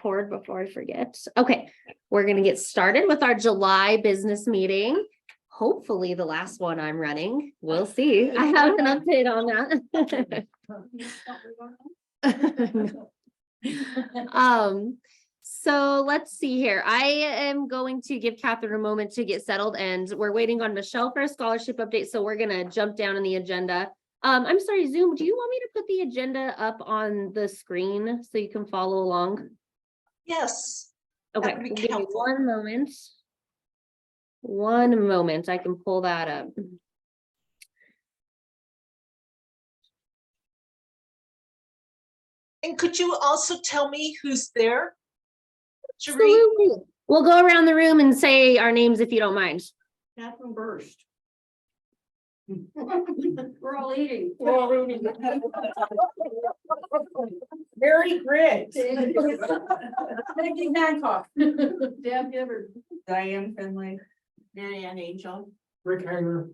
poured before I forget. Okay, we're gonna get started with our July business meeting. Hopefully the last one I'm running. We'll see. I have an update on that. So let's see here. I am going to give Catherine a moment to get settled, and we're waiting on Michelle for a scholarship update. So we're gonna jump down in the agenda. I'm sorry, Zoom, do you want me to put the agenda up on the screen so you can follow along? Yes. Okay, would be give me helpful. one moment. One moment, I can pull that up. And could you also tell me who's there? To read? Absolutely. We'll go around the room and say our names if you don't mind. Catherine Burst. We're all eating. Mary Griggs. Peggy Hancock. Deb Gibbard. Diane Finley. Marianne Angel. Rick Hager.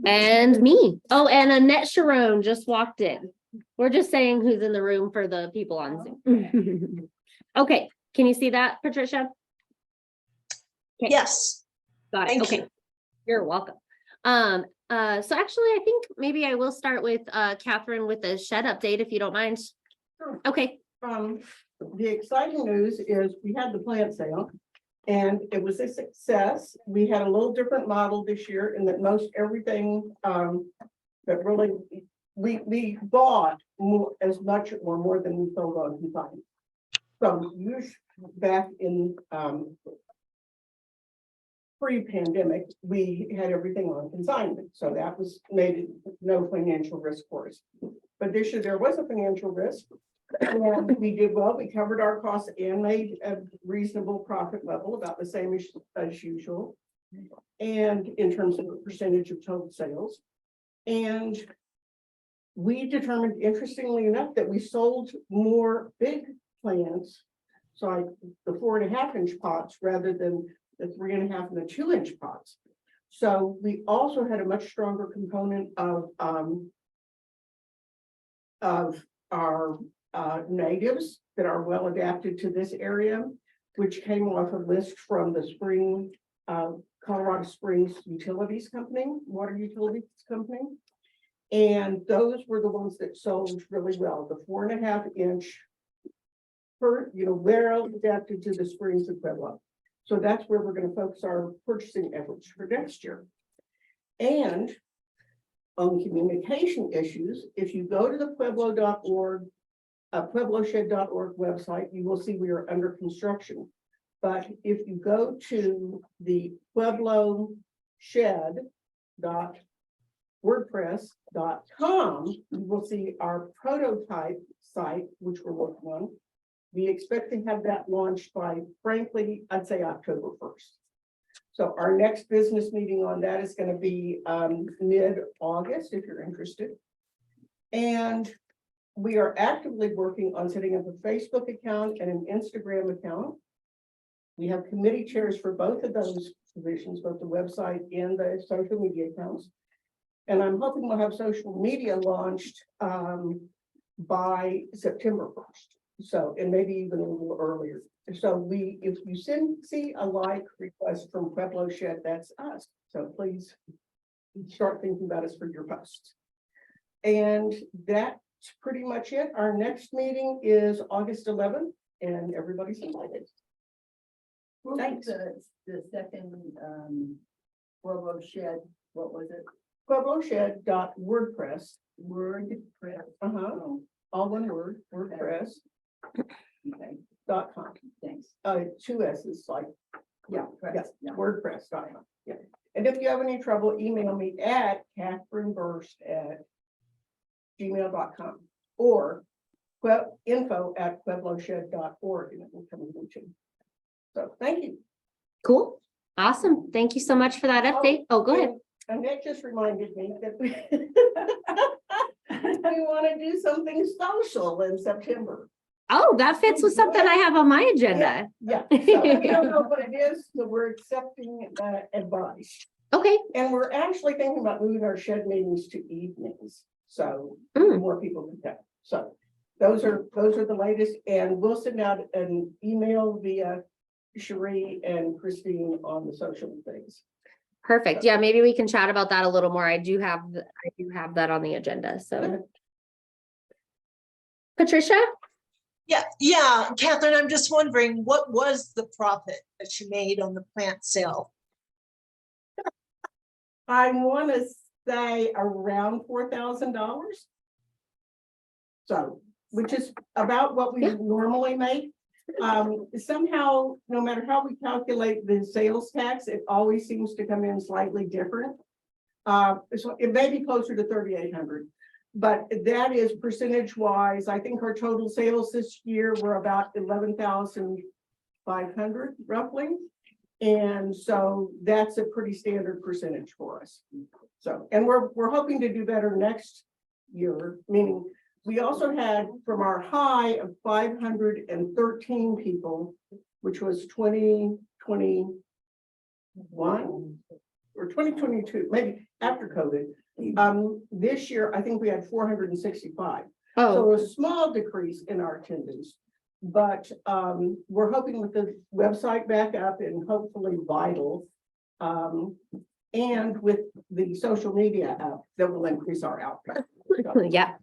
And me. Oh, and Annette Sharon just walked in. We're just saying who's in the room for the people on Zoom. Okay, can you see that, Patricia? Okay. Yes. Got it. Thank Okay. you. You're welcome. So actually, I think maybe I will start with Catherine with the shed update, if you don't mind. Sure. Okay. The exciting news is we had the plant sale and it was a success. We had a little different model this year in that most everything that really we bought as much or more than we sold on consignment. So usually back in pre-pandemic, we had everything on consignment, so that made it no financial risk for us. But this year there was a financial risk, and we did well. We covered our costs and made a reasonable profit level, about the same as usual, and in terms of the percentage of total sales. And we determined, interestingly enough, that we sold more big plants, so like the 4.5-inch pots rather than the 3.5 and the 2-inch pots. So we also had a much stronger component of our natives that are well adapted to this area, which came off a list from the Colorado Springs Utilities Company, Water Utilities Company. And those were the ones that sold really well. The 4.5-inch well adapted to the Springs of Pueblo. So that's where we're going to focus our purchasing efforts for next year. And on communication issues, if you go to the pueblo.org, puebloshed.org website, you will see we are under construction. But if you go to the puebloshed.wordpress.com, you will see our prototype site, which we're working on. We expect to have that launched by, frankly, I'd say October 1st. So our next business meeting on that is going to be mid-August, if you're interested. And we are actively working on setting up a Facebook account and an Instagram account. We have committee chairs for both of those divisions, both the website and the social media accounts. And I'm hoping we'll have social media launched by September 1st. So, and maybe even a little earlier. So if you see a like request from Pueblo Shed, that's us. So please start thinking about us for your posts. And that's pretty much it. Our next meeting is August 11th, and everybody's invited. Thanks. The second Pueblo Shed, what was it? puebloshed.wordpress. WordPress. All one word, WordPress. Okay, .com. thanks. 2 S's, like Yeah, yeah, WordPress.com. Yeah. And if you have any trouble, email me at catherineburst@gmail.com or info@puebloshed.org, and it will come to you. So thank you. Cool. Awesome. Thank you so much for that update. Oh, go ahead. And that just reminded me that we want to do something social in September. Oh, that fits with something I have on my agenda. Yeah. So we don't know what it is, so we're accepting advice. Okay. And we're actually thinking about moving our shed meetings to evenings, so Mm. more people can come. So those are the latest, and we'll send out an email via Cherie and Christine on the social things. Perfect. Yeah, maybe we can chat about that a little more. I do have that on the agenda, so. Patricia? Yeah, Catherine, I'm just wondering, what was the profit that you made on the plant sale? I want to say around $4,000. So, which is about what we Yeah. normally make. Somehow, no matter how we calculate the sales tax, it always seems to come in slightly different. So it may be closer to 3,800, but that is percentage wise. I think our total sales this year were about 11,500 roughly. And so that's a pretty standard percentage for us. So, and we're hoping to do better next year, meaning we also had from our high of 513 people, which was 2021 or 2022, maybe after COVID. This year, I think we had 465. Oh, So a small decrease in our attendance, but we're hoping with the website back up and hopefully Vital, and with the social media app that will increase our output. yeah,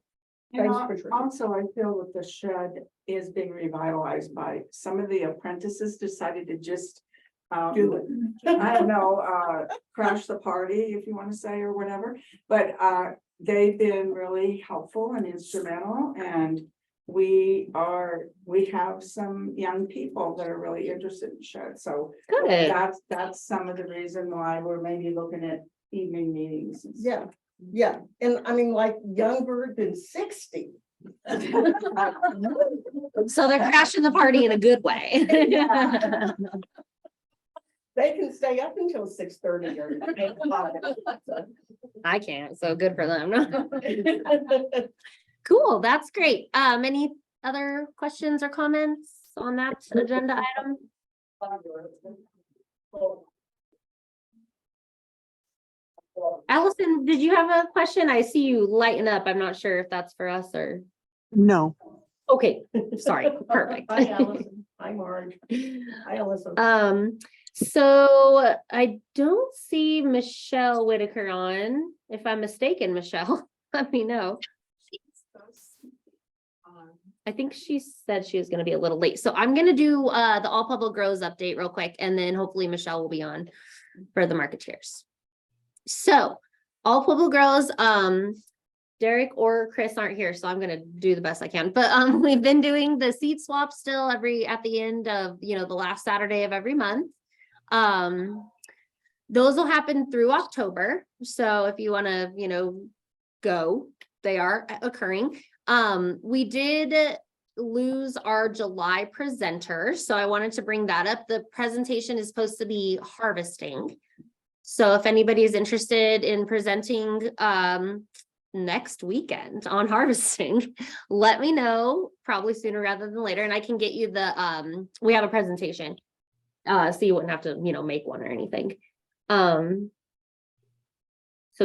And Thanks, al- Patricia. also, I feel that the shed is being revitalized by some of the apprentices decided to just. Do it. I don't know, crash the party, if you want to say, or whatever, but they've been really helpful and instrumental, and we have some young people that are really interested in shed, so good. that's some of the reason why we're maybe looking at evening meetings. and stuff. Yeah, and I mean, like younger than 60. So they're crashing the party in a good way. They can stay up until 6:30 or 8:00. I can't, so good for them. Cool, that's great. Any other questions or comments on that agenda item? Allison, did you have a question? I see you lighten up. I'm not sure if that's for us or, No, okay, sorry, perfect. Hi, Allison. Hi, Marge. Hi, Alyssa. So I don't see Michelle Whitaker on. If I'm mistaken, Michelle, let me know. I think she said she was gonna be a little late, so I'm gonna do the All Public Grows update real quick, and then hopefully Michelle will be on for the Marketeers. So All Public Grows, Derek or Chris aren't here, so I'm gonna do the best I can. But we've been doing the seed swap still at the end of the last Saturday of every month. Those will happen through October. So if you want to, go, they are occurring. We did lose our July presenter, so I wanted to bring that up. The presentation is supposed to be harvesting. So if anybody is interested in presenting next weekend on harvesting, let me know, probably sooner rather than later, and I can get you the we have a presentation. So you wouldn't have to, make one or anything. So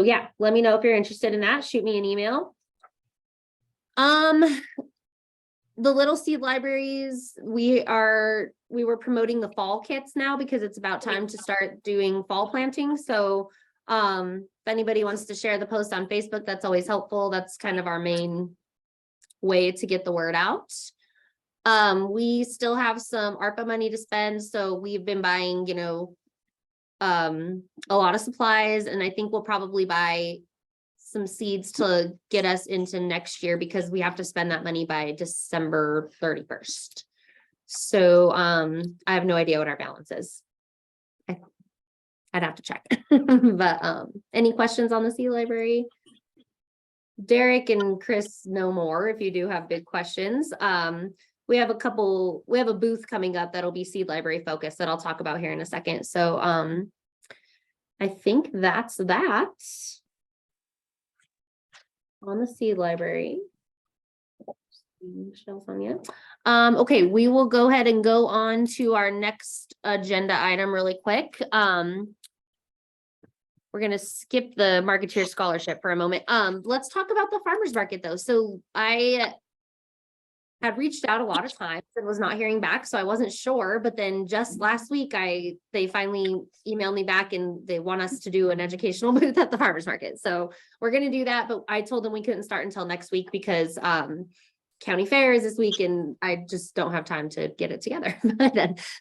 yeah, let me know if you're interested in that. Shoot me an email. The Little Seed Libraries, we were promoting the fall kits now because it's about time to start doing fall planting. So if anybody wants to share the post on Facebook, that's always helpful. That's kind of our main way to get the word out. We still have some ARPA money to spend, so we've been buying, a lot of supplies, and I think we'll probably buy some seeds to get us into next year because we have to spend that money by December 31st. So I have no idea what our balance is. I'd have to check. But any questions on the seed library? Derek and Chris know more if you do have big questions. We have a booth coming up that'll be seed library focused that I'll talk about here in a second. So I think that's that on the seed library. Michelle's on yet. Okay, we will go ahead and go on to our next agenda item really quick. We're gonna skip the Marketeer Scholarship for a moment. Let's talk about the farmers market though. So had reached out a lot of times and was not hearing back, so I wasn't sure, but then just last week they finally emailed me back and they want us to do an educational booth at the farmer's market. So we're gonna do that, but I told them we couldn't start until next week because county fair is this week and I just don't have time to get it together.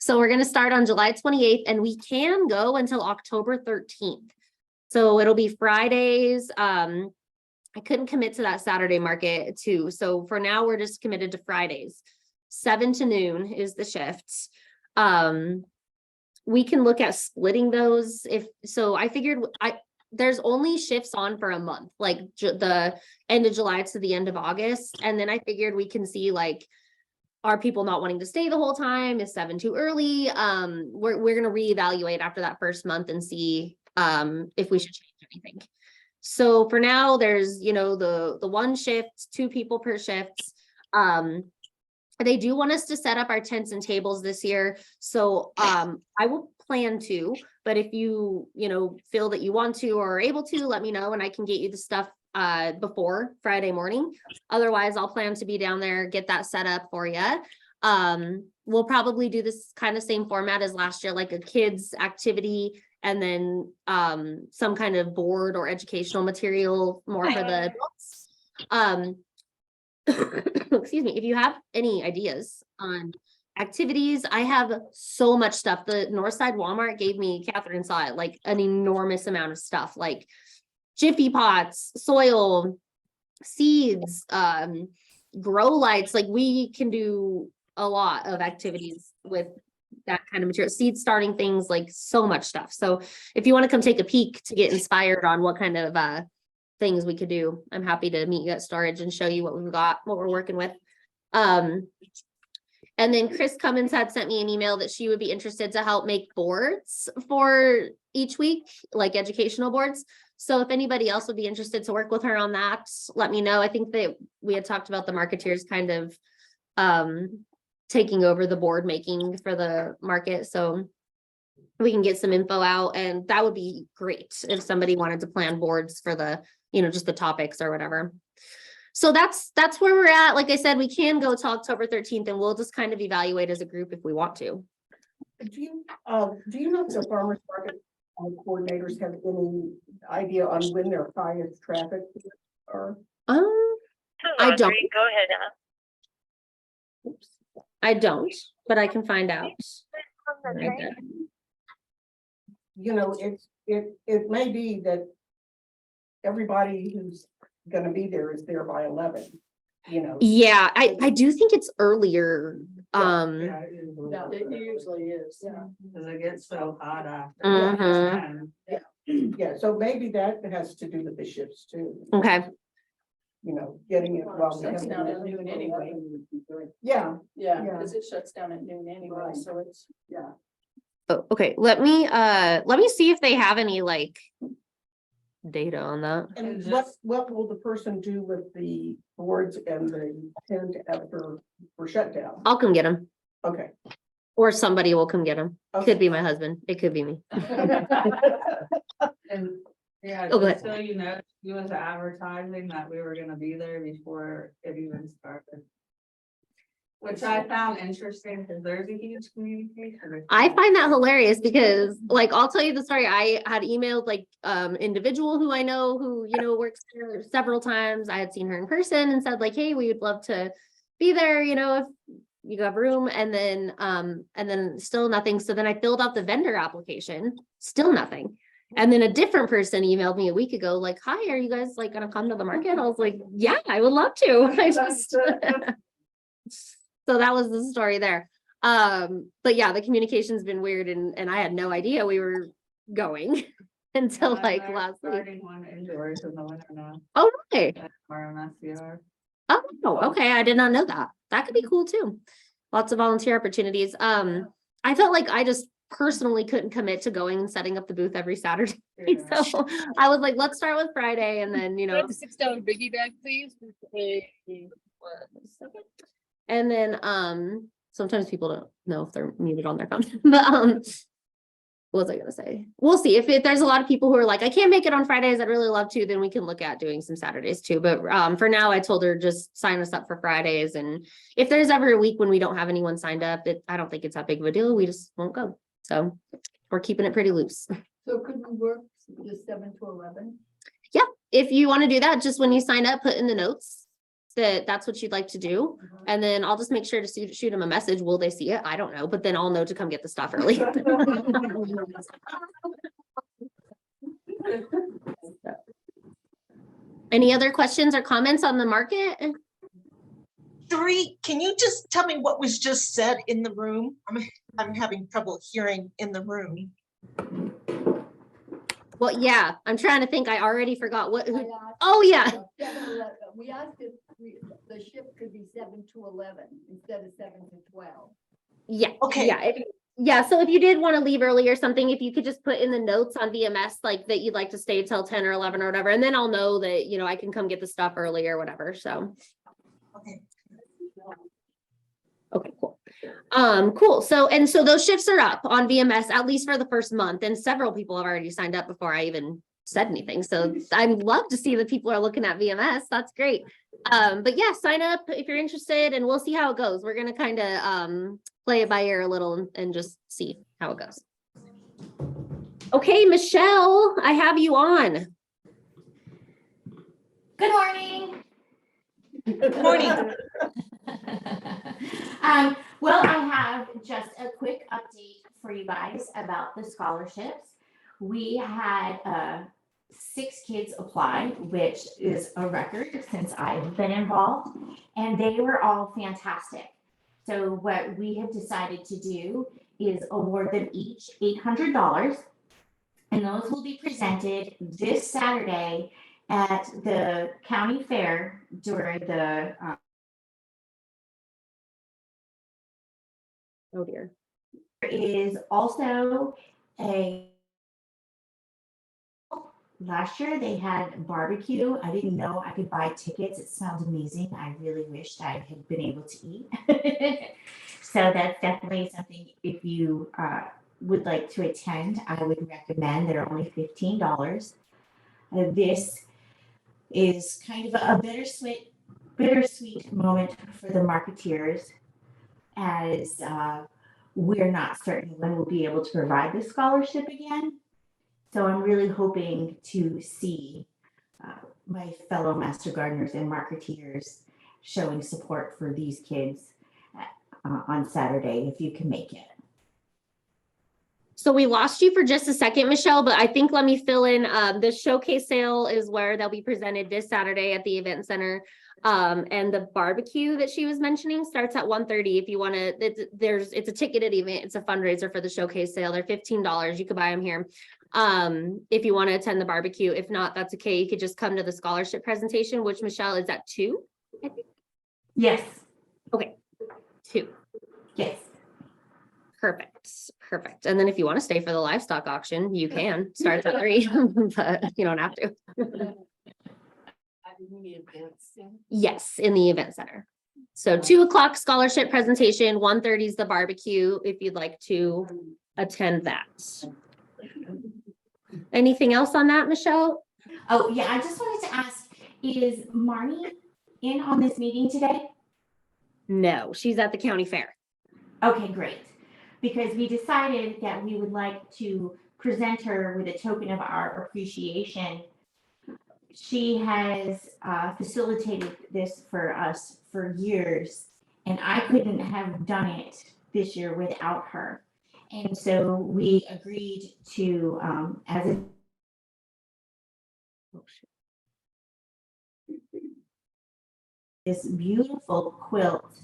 So we're gonna start on July 28th and we can go until October 13th. So it'll be Fridays. I couldn't commit to that Saturday market too. So for now, we're just committed to Fridays. 7 to noon is the shifts. We can look at splitting those so I figured there's only shifts on for a month, like the end of July to the end of August. And then I figured we can see like, are people not wanting to stay the whole time? Is 7 too early? We're going to reevaluate after that first month and see if we should change anything. So for now, there's, the one shift, 2 people per shift. They do want us to set up our tents and tables this year. So I will plan to, but if you, feel that you want to or are able to, let me know and I can get you the stuff before Friday morning. Otherwise, I'll plan to be down there, get that set up for you. We'll probably do this kind of same format as last year, like a kids activity and then some kind of board or educational material more for the adults. Excuse me, if you have any ideas on activities, I have so much stuff. The Northside Walmart gave me, Catherine saw it, like an enormous amount of stuff, like Jiffy pots, soil, seeds, grow lights. Like we can do a lot of activities with that kind of material, seed starting things, like so much stuff. So if you want to come take a peek to get inspired on what kind of things we could do, I'm happy to meet you at storage and show you what we've got, what we're working with. And then Chris Cummins had sent me an email that she would be interested to help make boards for each week, like educational boards. So if anybody else would be interested to work with her on that, let me know. I think that we had talked about the marketeers kind of taking over the board making for the market. So we can get some info out and that would be great if somebody wanted to plan boards for the, just the topics or whatever. So that's where we're at. Like I said, we can go to October 13th and we'll just kind of evaluate as a group if we want to. Do you know if the farmer's market coordinators have any idea on when their highest traffic are? I don't. Go ahead, Emma. Oops. I don't, but I can find out. It may be that everybody who's gonna be there is there by 11, Yeah, I do think it's earlier. Yeah, it usually is. Yeah. Cause it gets so hot after. Mhm. Yeah, so maybe that has to do with the shifts too. Okay. Getting it while we Shuts have. down at noon anyway. Yeah, Yeah, Yeah. because it shuts down at noon anyway, Right. so it's, yeah. Oh, okay. Let me see if they have any like data on that. and what will the person do with the boards and the tent after we're shut down? I'll come get them, Okay. or somebody will come get them. Okay. Could be my husband. It could be me. And yeah, Oh, go just ahead. so you know, she was advertising that we were gonna be there before it even started. Which I found interesting because there's a huge communication. I find that hilarious because like, I'll tell you the story. I had emailed like individual who I know who, works there several times. I had seen her in person and said like, hey, we would love to be there, if you have room. And then still nothing. So then I filled out the vendor application, still nothing. And then a different person emailed me a week ago, like, hi, are you guys like gonna come to the market? I was like, yeah, I would love to. I just so that was the story there. But yeah, the communication's been weird and I had no idea we were going until like last week. Starting one indoors in the winter now. Oh, really? That's RMSCR. Oh, okay. I did not know that. That could be cool too. Lots of volunteer opportunities. I felt like I just personally couldn't commit to going and setting up the booth every Saturday. Yeah. So I was like, let's start with Friday and then, $6 biggie bag, please. and then sometimes people don't know if they're muted on their phone. But what was I gonna say? We'll see. If there's a lot of people who are like, I can't make it on Fridays, I'd really love to, then we can look at doing some Saturdays too. But for now, I told her just sign us up for Fridays. And if there's ever a week when we don't have anyone signed up, I don't think it's that big of a deal. We just won't go. So we're keeping it pretty loose. So could we work just 7 to 11? If you want to do that, just when you sign up, put in the notes that that's what you'd like to do. And then I'll just make sure to shoot them a message. Will they see it? I don't know, but then I'll know to come get the stuff early. Any other questions or comments on the market? Sheree, can you just tell me what was just said in the room? I'm having trouble hearing in the room. Well, yeah, I'm trying to think. I already forgot what, I asked, oh, yeah. 7-11. We asked if the shift could be 7 to 11 instead of 7 to 12. Yeah. Okay. Yeah. So if you did want to leave early or something, if you could just put in the notes on VMS, like that you'd like to stay till 10 or 11 or whatever, and then I'll know that, I can come get the stuff early or whatever. So. Okay. Okay, cool. Cool. So those shifts are up on VMS, at least for the first month, and several people have already signed up before I even said anything. So I'd love to see that people are looking at VMS. That's great. But yeah, sign up if you're interested and we'll see how it goes. We're going to kind of, play it by ear a little and just see how it goes. Okay, Michelle, I have you on. Good morning. Good morning. Well, I have just a quick update for you guys about the scholarships. We had 6 kids apply, which is a record since I've been involved, and they were all fantastic. So what we have decided to do is award them each $800, and those will be presented this Saturday at the county fair during the Oh dear. there is also last year they had barbecue. I didn't know I could buy tickets. It sounds amazing. I really wished I had been able to eat. So that's definitely something if you would like to attend, I would recommend. They're only $15. This is kind of a bittersweet moment for the marketeers, as we're not certain when we'll be able to provide the scholarship again. So I'm really hoping to see my fellow Master Gardeners and marketeers showing support for these kids on Saturday, if you can make it. So we lost you for just a second, Michelle, but I think let me fill in. The showcase sale is where they'll be presented this Saturday at the event center. And the barbecue that she was mentioning starts at 1:30. If you want to, it's a ticketed event. It's a fundraiser for the showcase sale. They're $15. You could buy them here. If you want to attend the barbecue, if not, that's okay. You could just come to the scholarship presentation, which Michelle is at 2, I think. Yes. Okay. 2. Yes. Perfect. And then if you want to stay for the livestock auction, you can. Starts at 3, but you don't have to. Yes, in the event center. So 2:00 scholarship presentation, 1:30 is the barbecue, if you'd like to attend that. Anything else on that, Michelle? Oh, yeah, I just wanted to ask, is Marnie in on this meeting today? No, she's at the county fair. Okay, great. Because we decided that we would like to present her with a token of our appreciation. She has facilitated this for us for years, and I couldn't have done it this year without her. And so we agreed to, as a this beautiful quilt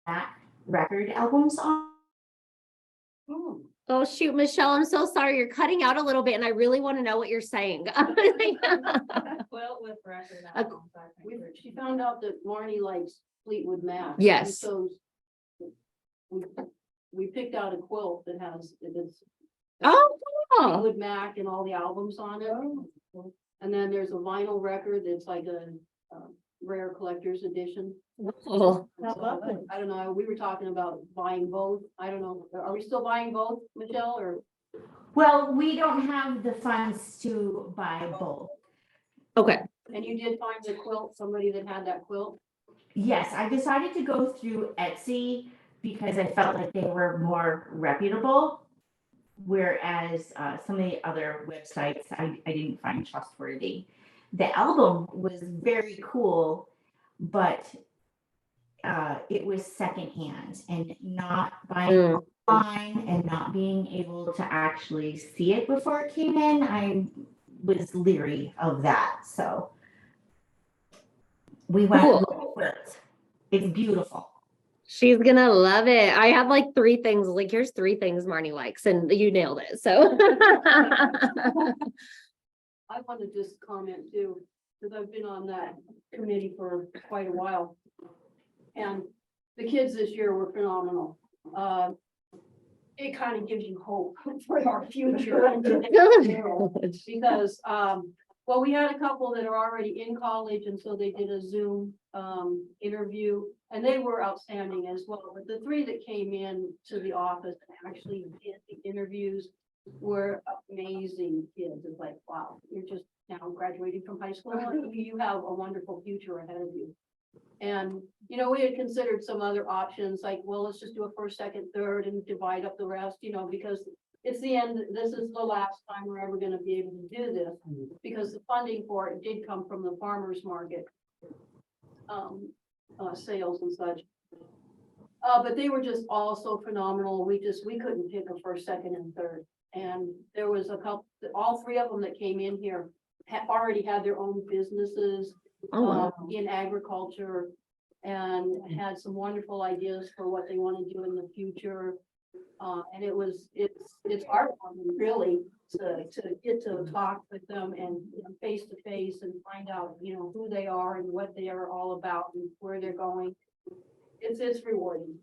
back record albums on. Oh, shoot, Michelle, I'm so sorry. You're cutting out a little bit and I really want to know what you're saying. Quilt with record A- albums, I think. She found out that Marnie likes Fleetwood Mac. and Yes. So we picked out a quilt that has, it's Oh, Fleetwood Mac and all the albums on it. And then there's a vinyl record that's like a rare collector's edition. Oh, I don't know, we were talking about buying both. I don't know, are we still buying both, Michelle, or? Well, we don't have the funds to buy both. okay. And you did find the quilt, somebody that had that quilt? Yes, I decided to go through Etsy because I felt like they were more reputable. Whereas some of the other websites I didn't find trustworthy. The album was very cool, but it was secondhand and not buying online and not being able to actually see it before it came in. I was leery of that. So we went Cool. with the quilt. It's beautiful. She's gonna love it. I have like 3 things, like here's 3 things Marnie likes and you nailed it, so. I want to just comment too, because I've been on that committee for quite a while. And the kids this year were phenomenal. It kind of gives you hope for our future. Because, well, we had a couple that are already in college, and so they did a Zoom interview, and they were outstanding as well. But the 3 that came in to the office and actually did the interviews were amazing kids. It's like, wow, you're just now graduating from high school, and you have a wonderful future ahead of you. And, you know, we had considered some other options, like, well, let's just do a first, second, third, and divide up the rest, you know, because it's the end, this is the last time we're ever gonna be able to do this, because the funding for it did come from the farmer's market. Sales and such. But they were just all so phenomenal. We couldn't pick a first, second, and third. And there was a couple, all 3 of them that came in here already had their own businesses Oh, wow. in agriculture, and had some wonderful ideas for what they want to do in the future. And it's heartwarming really to get to talk with them and face to face and find out, you know, who they are and what they are all about and where they're going. It's rewarding.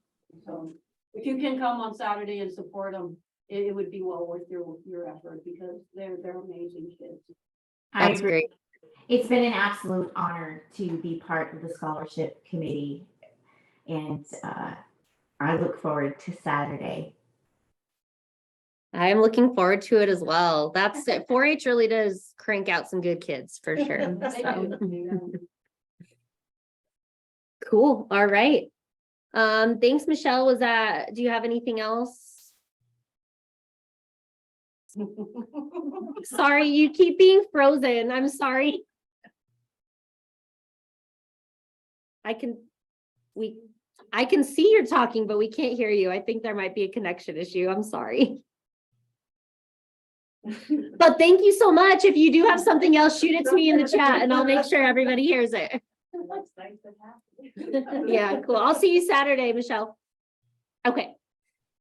So if you can come on Saturday and support them, it would be well worth your effort, because they're amazing kids. That's great. It's been an absolute honor to be part of the scholarship committee. And I look forward to Saturday. I'm looking forward to it as well. That's it. 4-H really does crank out some good kids for sure. They So, do. cool. All right. Thanks, Michelle. Do you have anything else? Sorry, you keep being frozen. I'm sorry. I can see you're talking, but we can't hear you. I think there might be a connection issue. I'm sorry. But thank you so much. If you do have something else, shoot it to me in the chat and I'll make sure everybody hears it. That's nice to have. Yeah, cool. I'll see you Saturday, Michelle. Okay,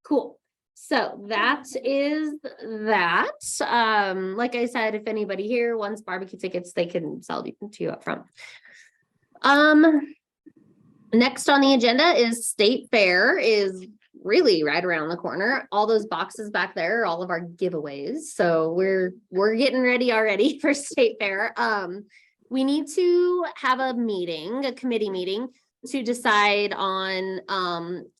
cool. So that is that. Like I said, if anybody here wants barbecue tickets, they can sell to you up front. Next on the agenda is State Fair is really right around the corner. All those boxes back there are all of our giveaways. So we're getting ready already for State Fair. We need to have a committee meeting to decide on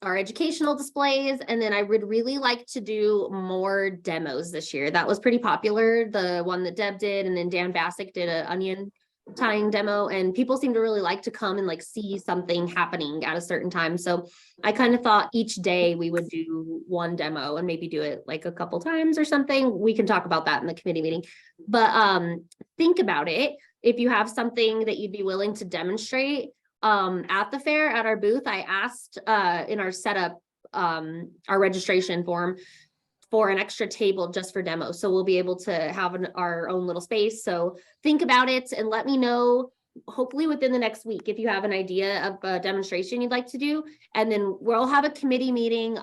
our educational displays. And then I would really like to do more demos this year. That was pretty popular, the one that Deb did, and then Dan Bassick did an onion tying demo, and people seem to really like to come and like see something happening at a certain time. So I kind of thought each day we would do one demo and maybe do it like a couple times or something. We can talk about that in the committee meeting, but think about it. If you have something that you'd be willing to demonstrate at the fair, at our booth, I asked in our setup, our registration form for an extra table just for demos. So we'll be able to have our own little space. So think about it and let me know, hopefully within the next week, if you have an idea of a demonstration you'd like to do. And then we'll have a committee meeting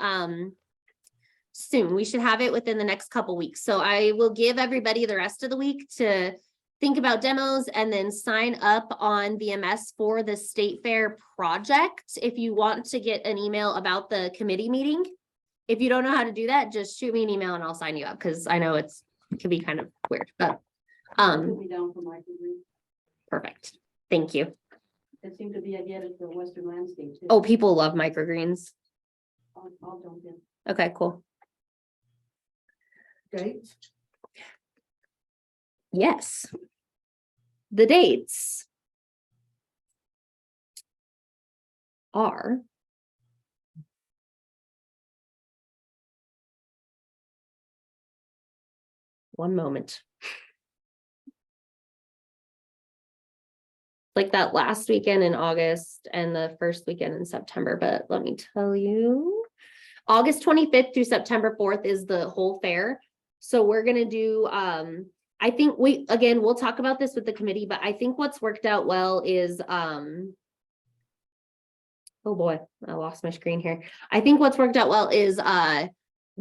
soon. We should have it within the next couple weeks. So I will give everybody the rest of the week to think about demos and then sign up on VMS for the State Fair project. If you want to get an email about the committee meeting, if you don't know how to do that, just shoot me an email and I'll sign you up, because I know it can be kind of weird, but Put me down for my degree. perfect. Thank you. It seemed to be again for Western landscape too. Oh, people love microgreens. I'll jump in. Okay, cool. Dates? Yes. The dates are one moment. Like that last weekend in August and the first weekend in September, but let me tell you. August 25th through September 4th is the whole fair. So we're gonna do, I think we'll talk about this with the committee, but I think what's worked out well is, oh boy, I lost my screen here. I think what's worked out well is,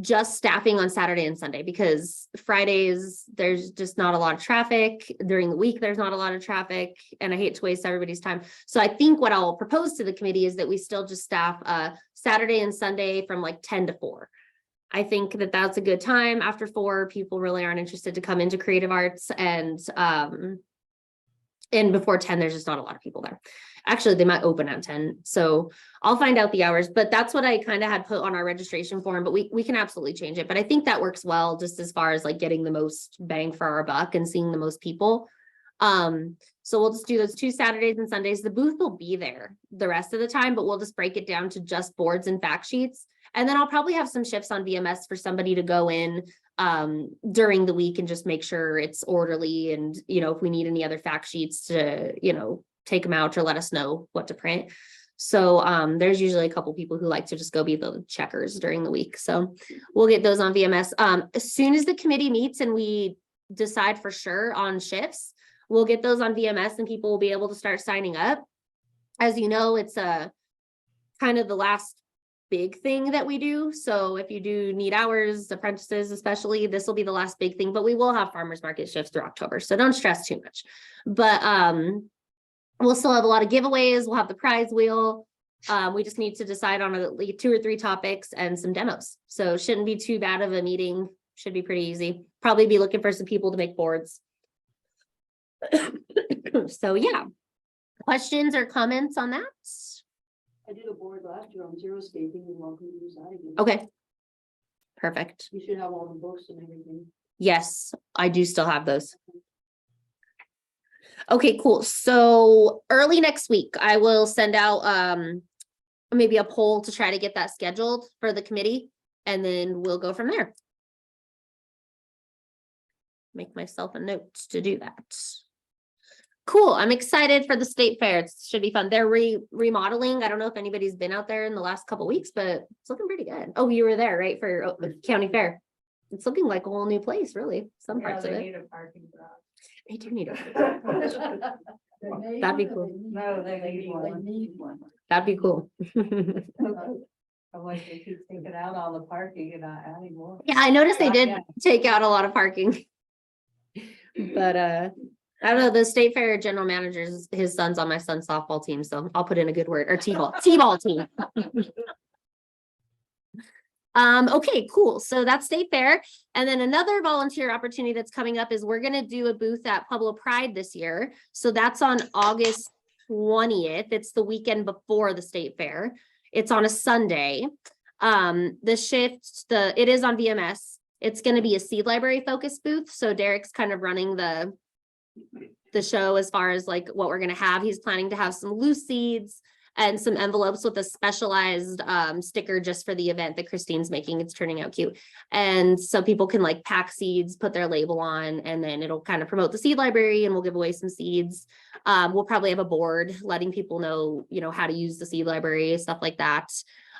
just staffing on Saturday and Sunday, because Fridays, there's just not a lot of traffic. During the week, there's not a lot of traffic, and I hate to waste everybody's time. So I think what I'll propose to the committee is that we still just staff Saturday and Sunday from like 10 to 4. I think that that's a good time. After 4, people really aren't interested to come into creative arts, and before 10, there's just not a lot of people there. Actually, they might open at 10. So I'll find out the hours, but that's what I kind of had put on our registration form, but we can absolutely change it. But I think that works well, just as far as like getting the most bang for our buck and seeing the most people. So we'll just do those 2 Saturdays and Sundays. The booth will be there the rest of the time, but we'll just break it down to just boards and fact sheets. And then I'll probably have some shifts on VMS for somebody to go in during the week and just make sure it's orderly. And, if we need any other fact sheets to, take them out or let us know what to print. So there's usually a couple people who like to just go be the checkers during the week. So we'll get those on VMS. As soon as the committee meets and we decide for sure on shifts, we'll get those on VMS and people will be able to start signing up. As you know, it's kind of the last big thing that we do. So if you do need hours, apprentices especially, this will be the last big thing, but we will have farmers market shifts through October. So don't stress too much. But we'll still have a lot of giveaways. We'll have the prize wheel. We just need to decide on at least 2 or 3 topics and some demos. So shouldn't be too bad of a meeting. Should be pretty easy. Probably be looking for some people to make boards. So yeah. Questions or comments on that? I did a board last year on xeriscaping, and welcome to use that again. Okay. Perfect. You should have all the books and everything. Yes, I do still have those. Okay, cool. So early next week, I will send out maybe a poll to try to get that scheduled for the committee, and then we'll go from there. Make myself a note to do that. Cool. I'm excited for the state fair. It should be fun. They're remodeling. I don't know if anybody's been out there in the last couple weeks, but it's looking pretty good. Oh, you were there, right? For the county fair. It's looking like a whole new place, really. Some parts of they it. need a parking garage. They do need a. That'd be cool. No, they need one. That'd be cool. Otherwise they keep taking out all the parking and not adding more. Yeah, I noticed they did Yeah. take out a lot of parking. But I don't know, the state fair general manager's, his son's on my son's softball team, so I'll put in a good word, or t-ball team. Okay, cool. So that's state fair. And then another volunteer opportunity that's coming up is we're gonna do a booth at Pueblo Pride this year. So that's on August 20th. It's the weekend before the state fair. It's on a Sunday. The shift, it is on VMS. It's gonna be a seed library focused booth. So Derek's kind of running the show as far as like what we're gonna have. He's planning to have some loose seeds and some envelopes with a specialized sticker just for the event that Christine's making. It's turning out cute. And so people can like pack seeds, put their label on, and then it'll kind of promote the seed library and we'll give away some seeds. We'll probably have a board letting people know, how to use the seed library, stuff like that.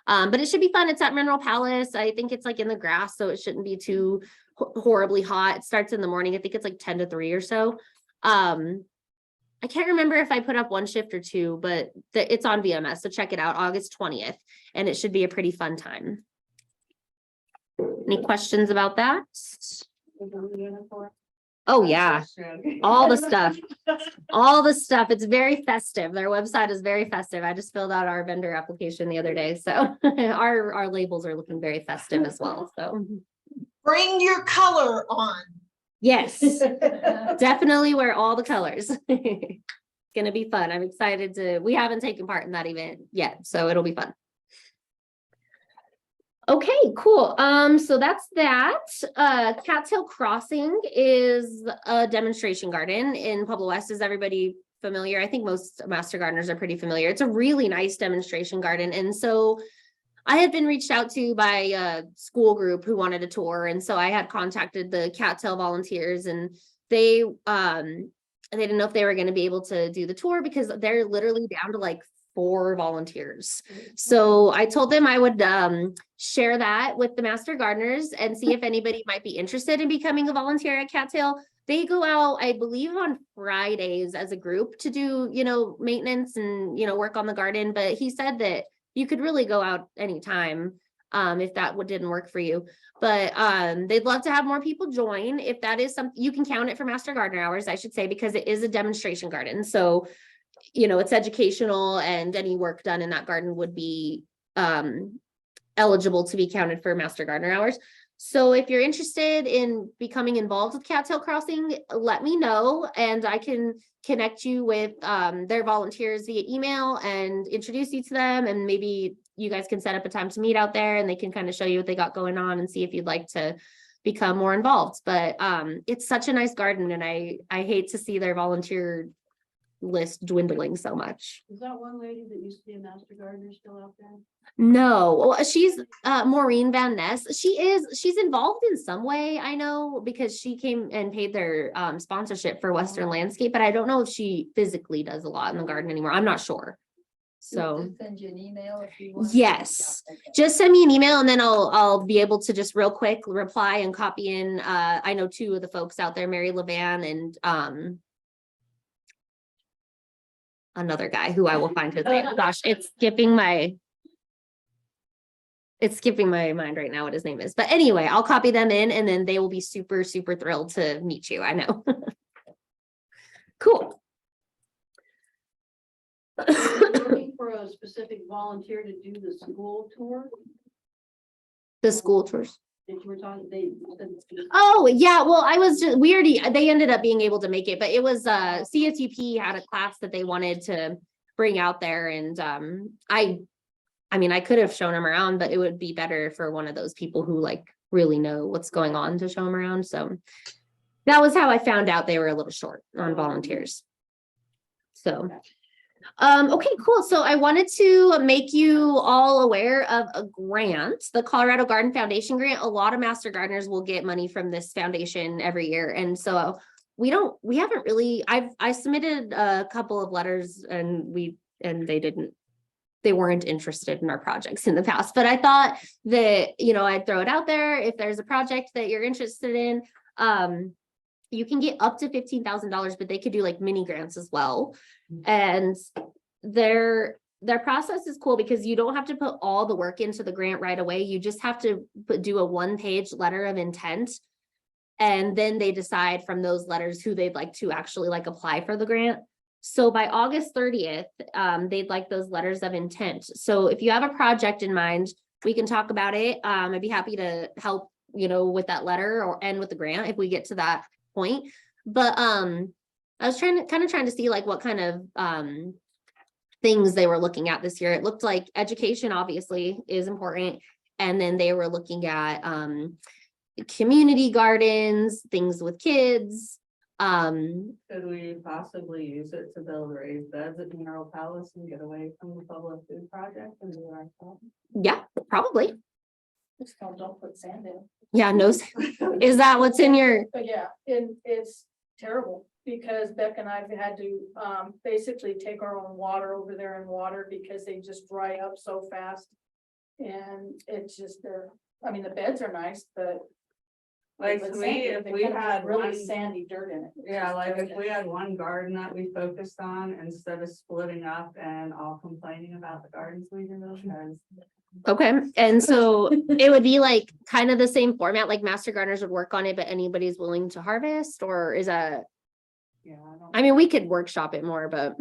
But it should be fun. It's at Mineral Palace. I think it's like in the grass, so it shouldn't be too horribly hot. It starts in the morning. I think it's like 10 to 3 or so. I can't remember if I put up 1 shift or 2, but it's on VMS. So check it out, August 20th, and it should be a pretty fun time. Any questions about that? Oh yeah, all the stuff, It's very festive. Their website is very festive. I just filled out our vendor application the other day. So our labels are looking very festive as well. So Bring your color on. yes, definitely wear all the colors. gonna be fun. I'm excited we haven't taken part in that event yet, so it'll be fun. Okay, cool. So that's that. Cattail Crossing is a demonstration garden in Pueblo West. Is everybody familiar? I think most master gardeners are pretty familiar. It's a really nice demonstration garden. And so I had been reached out to by a school group who wanted a tour. And so I had contacted the Cattail volunteers, and they didn't know if they were going to be able to do the tour because they're literally down to like 4 volunteers. So I told them I would share that with the master gardeners and see if anybody might be interested in becoming a volunteer at Cattail. They go out, I believe, on Fridays as a group to do, maintenance and, work on the garden. But he said that you could really go out anytime if that didn't work for you. But they'd love to have more people join. If that is something, you can count it for master gardener hours, I should say, because it is a demonstration garden. So it's educational, and any work done in that garden would be eligible to be counted for master gardener hours. So if you're interested in becoming involved with Cattail Crossing, let me know, and I can connect you with their volunteers via email and introduce you to them. And maybe you guys can set up a time to meet out there, and they can kind of show you what they got going on and see if you'd like to become more involved. But it's such a nice garden, and I hate to see their volunteer list dwindling so much. Is that one lady that used to be a master gardener still out there? No, well, she's Maureen Van Ness. She's involved in some way, I know, because she came and paid their sponsorship for Western Landscape, but I don't know if she physically does a lot in the garden anymore. I'm not sure. So Just send you an email if you want. yes, Yeah, okay. just send me an email, and then I'll be able to just real quick reply and copy in. I know 2 of the folks out there, Mary Levan and another guy who I will find his name. Gosh, it's skipping my mind right now what his name is. But anyway, I'll copy them in, and then they will be super, super thrilled to meet you. I know. Cool. You're looking for a specific volunteer to do the school tour The school tours. that you were talking, Oh, yeah. Well, they ended up being able to make it, but it was CSUP had a class that they wanted to bring out there. And I mean, I could have shown them around, but it would be better for one of those people who like really know what's going on to show them around. So that was how I found out they were a little short on volunteers. So okay, cool. So I wanted to make you all aware of a grant, the Colorado Garden Foundation grant. A lot of master gardeners will get money from this foundation every year. And so we haven't really, I submitted a couple of letters, and they weren't interested in our projects in the past, but I thought that, I'd throw it out there. If there's a project that you're interested in, you can get up to $15,000, but they could do like mini grants as well. And their process is cool because you don't have to put all the work into the grant right away. You just have to do a 1-page letter of intent. And then they decide from those letters who they'd like to actually like apply for the grant. So by August 30th, they'd like those letters of intent. So if you have a project in mind, we can talk about it. I'd be happy to help, with that letter and with the grant if we get to that point. But I was trying to see like what kind of things they were looking at this year. It looked like education obviously is important. And then they were looking at community gardens, things with kids. Could we possibly use it to build raised beds at Mineral Palace and get away from the public food project and do our stuff? Yeah, probably. It's called Don't Put Sand In. Yeah, no, is that what's in your, But yeah, it's terrible because Beck and I've had to basically take our own water over there and water because they just dry up so fast. And it's just the beds are nice, but Like but if they we kind of had really one, sandy dirt in it. yeah, like if we had one garden that we focused on instead of splitting up and all complaining about the gardens we do, because okay. And so it would be like kind of the same format, like master gardeners would work on it, but anybody's willing to harvest, or is that, yeah, I mean, we could workshop it more, but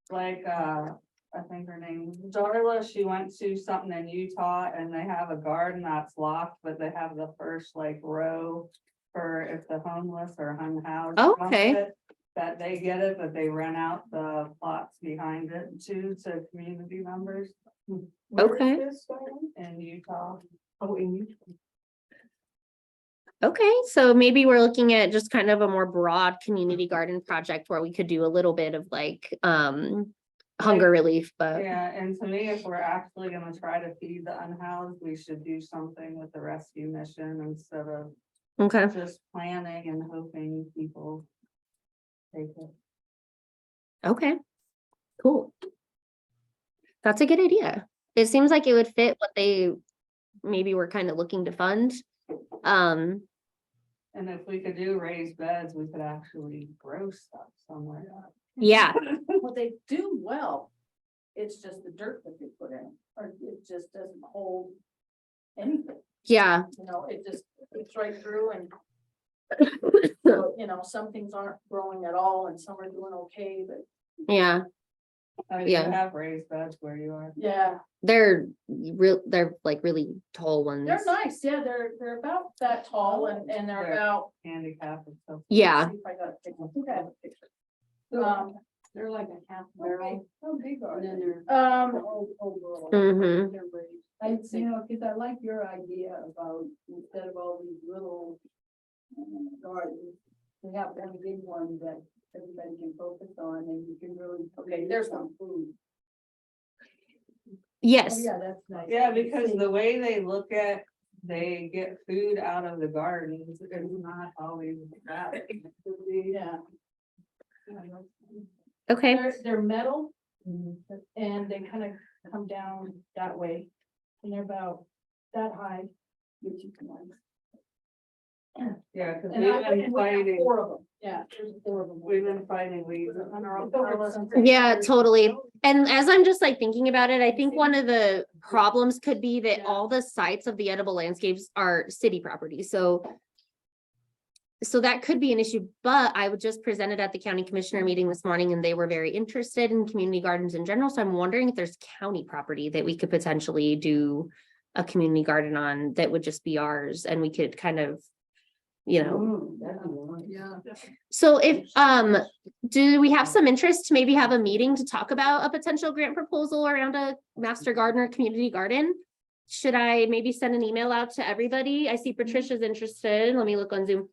like, I think her name was Darla, she went to something in Utah and they have a garden that's locked, but they have the first like row for if the homeless or unhoused. want Okay. it. that they get it, but they rent out the plots behind it too to community members Where is Okay. this, Diane? in Utah. Oh, in Utah. Okay, so maybe we're looking at just kind of a more broad community garden project where we could do a little bit of like, hunger relief, but Yeah, and to me, if we're actually gonna try to feed the unhoused, we should do something with the rescue mission instead of okay. just planning and hoping people take it. Okay, cool. That's a good idea. It seems like it would fit what they maybe were kind of looking to fund. Um, And if we could do raised beds, we could actually grow stuff somewhere. yeah, Well, they do well. It's just the dirt that they put in, or it just doesn't hold anything, yeah, you know, it just, it's right through and you know, some things aren't growing at all and some are doing okay, but yeah. You Yeah. have raised beds where you are. yeah, They're they're like really tall ones. they're nice. Yeah, they're about that tall and they're They're- about. Handicap and stuff. Yeah, See if I got a picture. I think I have a picture. They're like a half barrel. How big are they? mhm. I, you know, cause I like your idea about instead of all these little gardens, to have one big one that everybody can focus on and you can really, okay, there's some food. Oh, Yes, yeah, that's nice. Yeah, because the way they get food out of the gardens is not always that. Yeah. okay, They're metal and they kind of come down that way. And they're about that high, which you can like. Yeah, because And we've I, been and we have fighting, 4 of them. Yeah, there's 4 of them. we've been fighting weeds on our own. yeah, totally. And as I'm just like thinking about it, I think one of the problems could be that Yeah. all the sites of the edible landscapes are city property, so that could be an issue, but I would just presented at the county commissioner meeting this morning and they were very interested in community gardens in general. So I'm wondering if there's county property that we could potentially do a community garden on that would just be ours and we could kind of, you know. Yeah. So if, do we have some interest to maybe have a meeting to talk about a potential grant proposal around a master garden or community garden? Should I maybe send an email out to everybody? I see Patricia's interested. Let me look on Zoom.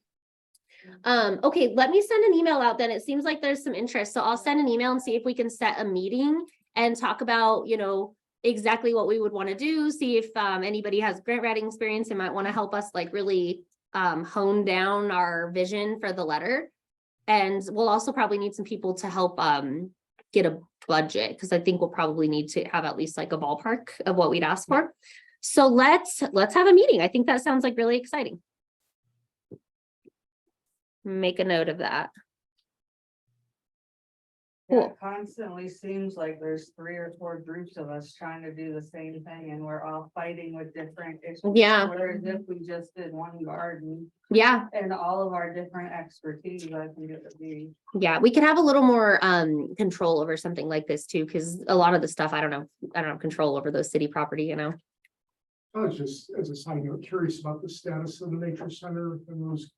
Okay, let me send an email out then. It seems like there's some interest. So I'll send an email and see if we can set a meeting and talk about, you know, exactly what we would want to do. See if anybody has grant writing experience and might want to help us like really hone down our vision for the letter. And we'll also probably need some people to help get a budget because I think we'll probably need to have at least like a ballpark of what we'd ask for. So let's have a meeting. I think that sounds like really exciting. Make a note of that. Yeah, it constantly seems like there's 3 or 4 groups of us trying to do the same thing and we're all fighting with different issues. Yeah. Whereas if we just did one garden Yeah, and all of our different expertise, I think it would be. yeah, we could have a little more control over something like this too, because a lot of the stuff, I don't have control over those city property, you know. I was just, as a side note, curious about the status of the nature center and those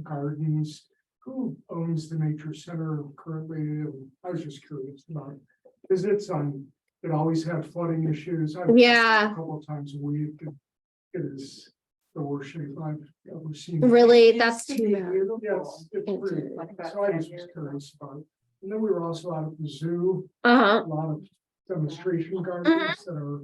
gardens. Who owns the nature center currently? And I was just curious about visits on, it always had flooding issues. I've been Yeah. A couple of times a week. And it is the worst shape I've ever seen. Really, It that's used to too be bad. beautiful. Yes, it's It pretty. did. Like about So I 10 was years just ago. curious about it. And then we were also out at the zoo, Uh-huh, a lot of demonstration gardens that are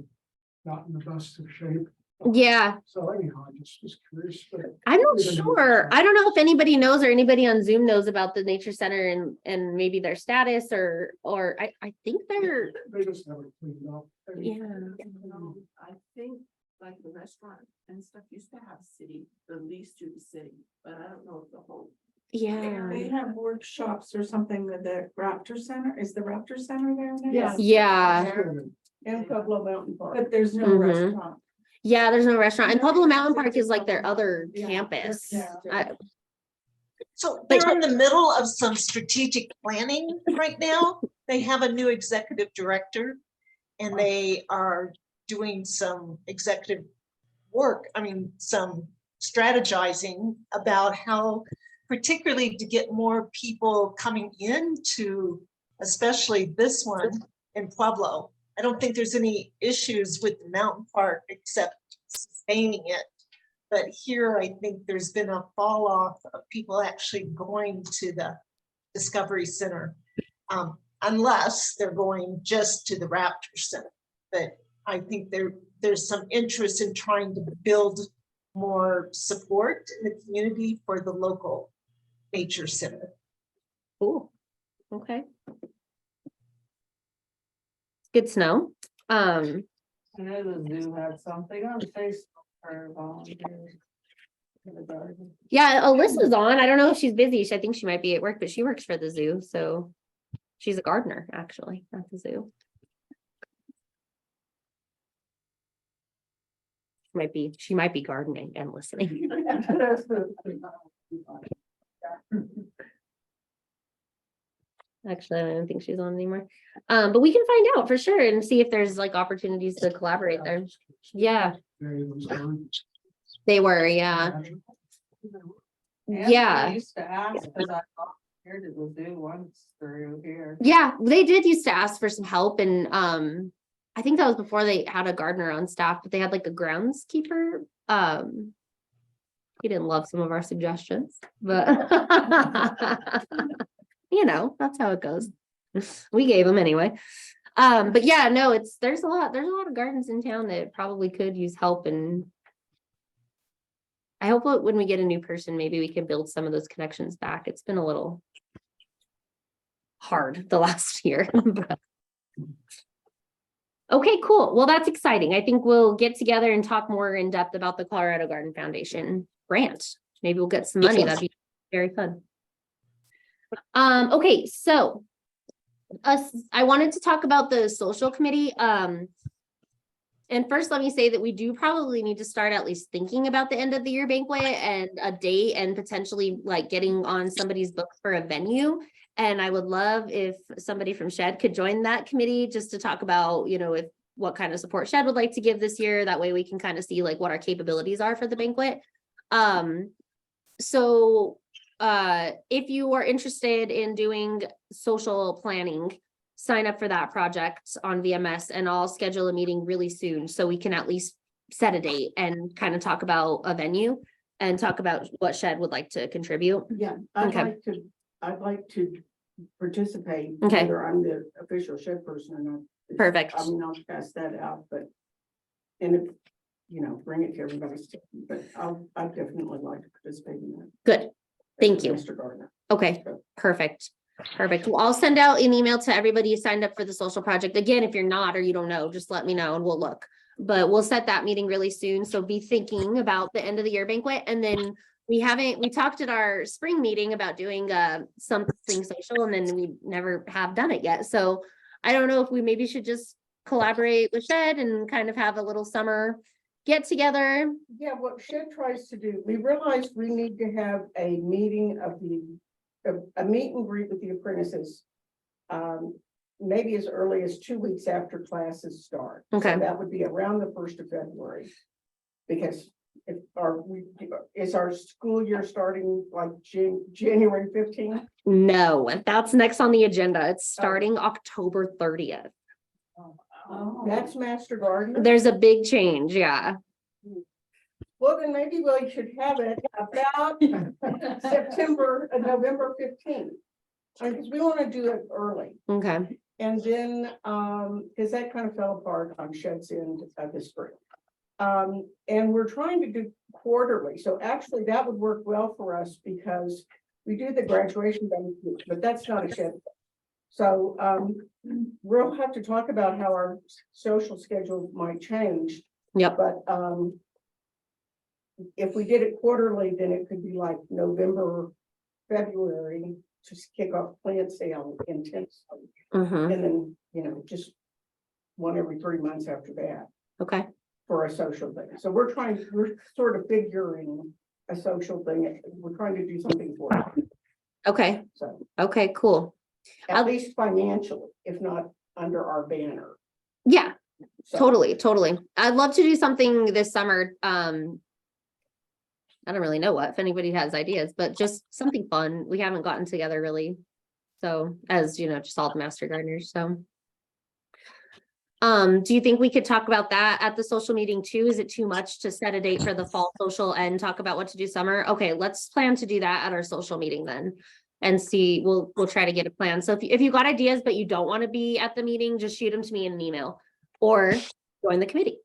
not in the best of shape. yeah, So anyhow, I just was curious, but I'm not Even sure. nature I don't know if anybody knows or anybody on Zoom knows about the nature center and maybe their status or I think they're, they just haven't cleaned up. I mean, yeah. I think like the restaurant and stuff used to have city, the lease to the city, but I don't know if the whole. Yeah, They have workshops or something with the Raptor Center. Is the Raptor Center there now? Yeah. yeah, And Pueblo Mountain Park. But there's no Mhm. restaurant. yeah, there's no restaurant and Pueblo Mountain Park is like their other Yeah, campus. yeah. So But- they're in the middle of some strategic planning right now. They have a new executive director. And they are doing some executive work, some strategizing about how particularly to get more people coming into, especially this one in Pueblo. I don't think there's any issues with the mountain park except sustaining it. But here, I think there's been a fall off of people actually going to the Discovery Center. Unless they're going just to the Raptor Center. But I think there's some interest in trying to build more support in the community for the local nature center. Cool. Okay. Good to know. I know the zoo had something on Facebook for volunteers. for the garden. Yeah, Alyssa's on. I don't know if she's busy. I think she might be at work, but she works for the zoo, so she's a gardener, actually, at the zoo. She might be gardening and listening. Actually, I don't think she's on anymore. But we can find out for sure and see if there's like opportunities to collaborate there. Yeah, they were, yeah. Yeah. I used to ask, because I volunteered at the zoo once through here. Yeah, they did used to ask for some help and I think that was before they had a gardener on staff, but they had like a groundskeeper. He didn't love some of our suggestions, but you know, that's how it goes. We gave them anyway. But yeah, no, there's a lot of gardens in town that probably could use help, and I hope that when we get a new person, maybe we can build some of those connections back. It's been a little hard the last year. Okay, cool. Well, that's exciting. I think we'll get together and talk more in depth about the Colorado Garden Foundation grant. Maybe we'll get some money. That'd be very fun. Okay, so I wanted to talk about the social committee. And first, let me say that we do probably need to start at least thinking about the end of the year banquet and a date and potentially like getting on somebody's books for a venue. And I would love if somebody from Shed could join that committee just to talk about, you know, what kind of support Shed would like to give this year. That way we can kind of see like what our capabilities are for the banquet. So if you are interested in doing social planning, sign up for that project on VMS, and I'll schedule a meeting really soon so we can at least set a date and kind of talk about a venue and talk about what Shed would like to contribute. Yeah, Okay. I'd like to participate. Okay. Whether I'm the official Shed person or not. Perfect. I mean, I'll pass that out, and if, you know, bring it to everybody's, but I'd definitely like to participate in that. Good. Thank you. Mr. Gardner. Okay, perfect. Perfect. Well, I'll send out an email to everybody who signed up for the social project. Again, if you're not, or you don't know, just let me know and we'll look. But we'll set that meeting really soon. So be thinking about the end of the year banquet. And then we talked at our spring meeting about doing something social, and then we never have done it yet. So I don't know if we maybe should just collaborate with Shed and kind of have a little summer get together. Yeah, what Shed tries to do, we realized we need to have a meeting a meet and greet with the apprentices. Maybe as early as 2 weeks after classes start. So Okay. that would be around the 1st of February. Because is our school year starting like January 15th? No, that's next on the agenda. It's starting October 30th. Oh, that's Master Gardener. There's a big change, yeah. Well, then maybe we should have it about November 15th. Because we want to do it early. Okay, And then, because that kind of fell apart on Shed's end of the spring. And we're trying to do quarterly. So actually that would work well for us because we do the graduation banquet, but that's not a Shed. So we'll have to talk about how our social schedule might change. Yep. But if we did it quarterly, then it could be like November, February to kick off plant sale intensely. mhm, And then, you know, just one every 3 months after that okay, for a social thing. So we're sort of figuring a social thing. We're trying to do something for it. okay, So okay, cool. at least financially, if not under our banner. Yeah, So- totally. I'd love to do something this summer. I don't really know what, if anybody has ideas, but just something fun. We haven't gotten together really. So as you know, just all the master gardeners, so. Do you think we could talk about that at the social meeting too? Is it too much to set a date for the fall social and talk about what to do summer? Okay, let's plan to do that at our social meeting then. And see, we'll try to get a plan. So if you got ideas, but you don't want to be at the meeting, just shoot them to me in an email or join the committee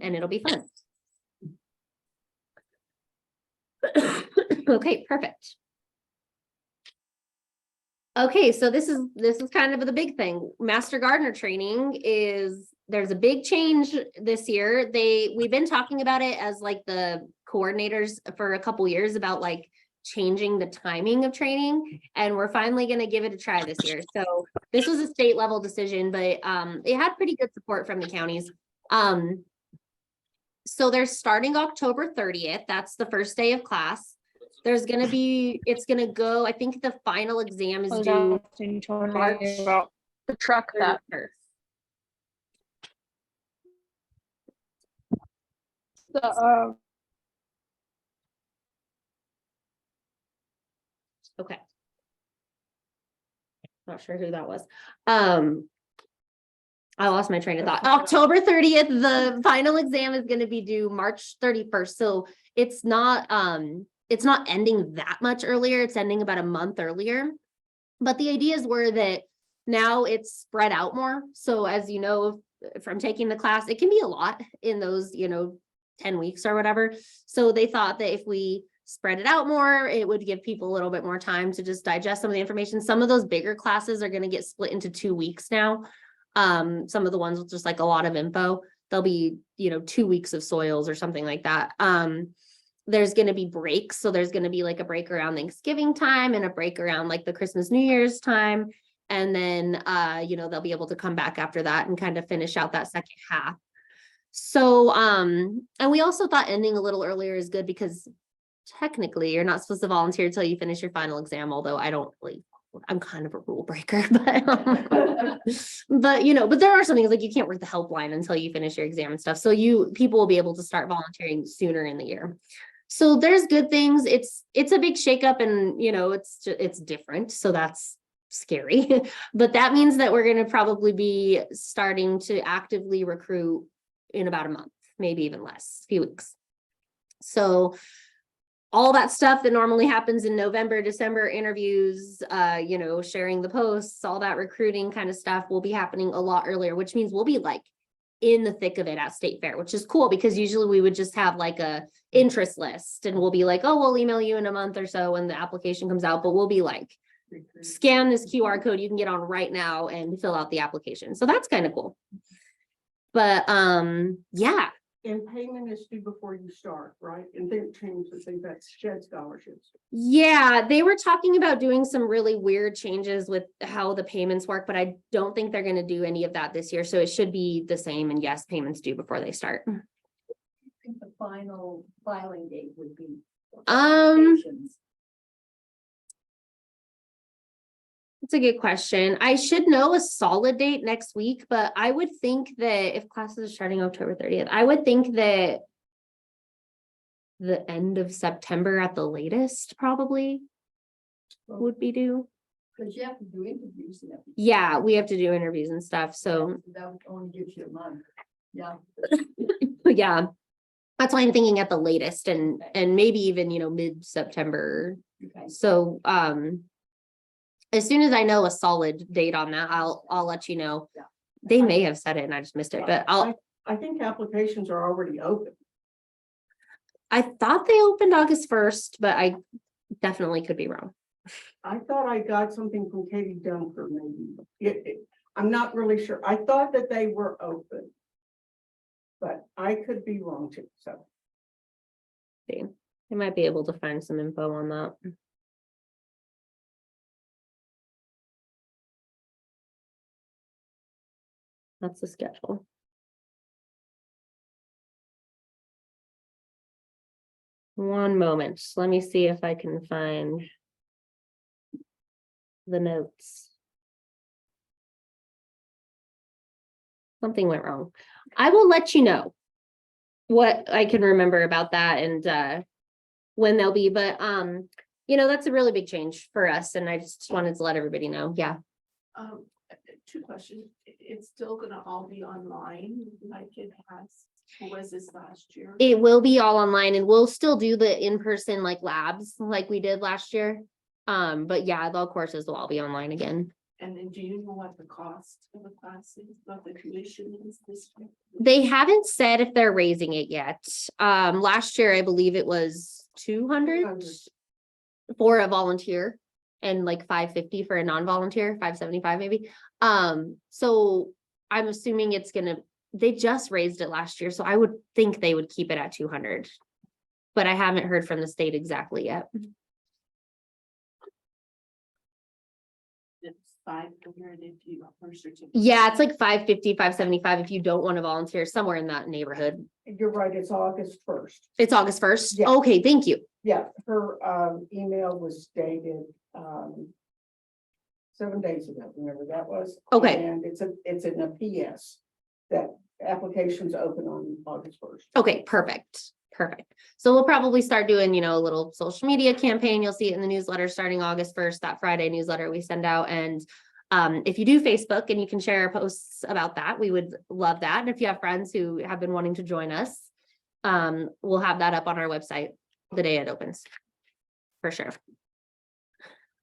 and it'll be fun. Okay, perfect. Okay, so this is kind of the big thing. Master Gardener training there's a big change this year. We've been talking about it as like the coordinators for a couple years about like changing the timing of training, and we're finally going to give it a try this year. So this was a state level decision, but it had pretty good support from the counties. So they're starting October 30th. That's the first day of class. It's gonna go, I think the final exam is due March About the truck that 31st. Okay. Not sure who that was. I lost my train of thought. October 30th, the final exam is gonna be due March 31st. So it's not ending that much earlier. It's ending about a month earlier. But the ideas were that now it's spread out more. So as you know, from taking the class, it can be a lot in those, 10 weeks or whatever. So they thought that if we spread it out more, it would give people a little bit more time to just digest some of the information. Some of those bigger classes are going to get split into 2 weeks now. Some of the ones with just like a lot of info, there'll be, 2 weeks of soils or something like that. There's going to be breaks. So there's going to be like a break around Thanksgiving time and a break around like the Christmas, New Year's time. And then, they'll be able to come back after that and kind of finish out that second half. So, and we also thought ending a little earlier is good because technically you're not supposed to volunteer until you finish your final exam, although I'm kind of a rule breaker, but but there are some things like you can't work the helpline until you finish your exam and stuff. So people will be able to start volunteering sooner in the year. So there's good things. It's a big shakeup and it's different. So that's scary, but that means that we're going to probably be starting to actively recruit in about a month, maybe even less, a few weeks. So all that stuff that normally happens in November, December, interviews, sharing the posts, all that recruiting kind of stuff will be happening a lot earlier, which means we'll be like in the thick of it at State Fair, which is cool because usually we would just have like a interest list and we'll be like, oh, we'll email you in a month or so when the application comes out, but we'll be like, scan this QR code you can get on right now and fill out the application. So that's kind of cool. But yeah. And payment is due before you start, right? And they've changed, I think that's shed scholarships. Yeah, they were talking about doing some really weird changes with how the payments work, but I don't think they're going to do any of that this year. So it should be the same. And yes, payments due before they start. I think the final filing date would be. That's a good question. I should know a solid date next week, but I would think that if classes are starting October 30th, I would think that the end of September at the latest probably would be due. Because you have to do interviews and everything. Yeah, we have to do interviews and stuff. So that only gives you a month. Yeah. yeah, that's why I'm thinking at the latest and maybe even, mid-September. Okay. So, as soon as I know a solid date on that, I'll let you know. Yeah. They may have said it and I just missed it, but I think applications are already open. I thought they opened August 1st, but I definitely could be wrong. I thought I got something from Katie Dunker, maybe. I'm not really sure. I thought that they were open. But I could be wrong too, so. They might be able to find some info on that. That's the schedule. One moment. Let me see if I can find the notes. Something went wrong. I will let you know what I can remember about that and when they'll be, but, you know, that's a really big change for us, and I just wanted to let everybody know, yeah. Two questions. It's still gonna all be online like it was this last year? It will be all online, and we'll still do the in-person like labs like we did last year. But yeah, the courses will all be online again. And then do you know what the cost of the classes, what the tuition is this year? They haven't said if they're raising it yet. Last year, I believe it was 200 for a volunteer and like 550 for a non-volunteer, 575 maybe. So I'm assuming it's gonna, they just raised it last year, so I would think they would keep it at 200. But I haven't heard from the state exactly yet. It's 500 if you are certificate. Yeah, it's like 550, 575 if you don't want to volunteer, somewhere in that neighborhood. You're right, it's August 1st. It's August 1st. Yeah. Okay, thank you. Yeah, her email was dated 7 days ago, whenever that was. Okay. And it's in a PS that applications open on August 1st. Okay, perfect. Perfect. So we'll probably start doing, you know, a little social media campaign. You'll see it in the newsletter starting August 1st, that Friday newsletter we send out. And if you do Facebook and you can share posts about that, we would love that. And if you have friends who have been wanting to join us, we'll have that up on our website the day it opens. For sure.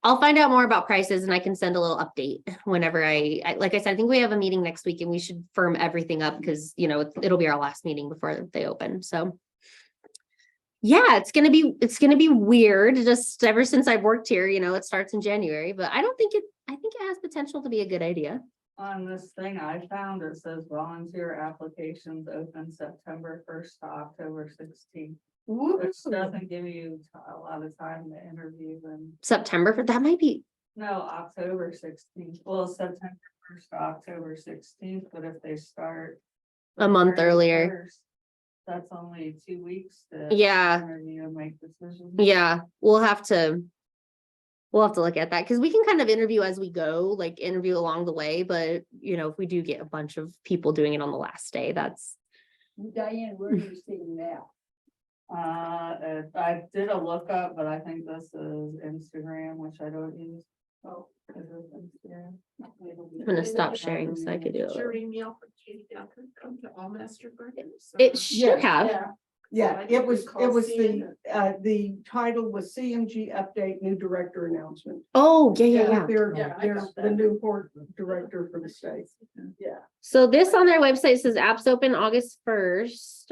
I'll find out more about prices and I can send a little update whenever I like I said, I think we have a meeting next week and we should firm everything up because, you know, it'll be our last meeting before they open. So yeah, it's gonna be weird just ever since I've worked here, you know, it starts in January, but I think it has potential to be a good idea. On this thing I found, it says volunteer applications open September 1st to October 16th. Which doesn't give you a lot of time to interview and, September, for that might be, no, October 16th. Well, September 1st to October 16th, but if they start a month earlier. 31st, that's only 2 weeks to Yeah. interview and make decisions. Yeah, we'll have to look at that because we can kind of interview as we go, like interview along the way. But you know, if we do get a bunch of people doing it on the last day, that's Diane, where are you seeing that? I did a lookup, but I think this is Instagram, which I don't use. Oh, is this Instagram? I'm gonna stop sharing so I could do Did your it. email for Katie Duncan come to all master gardens? It should have. Yeah, I it don't was recall seeing the title was CMG update, new director announcement. Oh, yeah. They're Yeah, I got the that. new board director for the state. Yeah. So this on their website says apps open August 1st.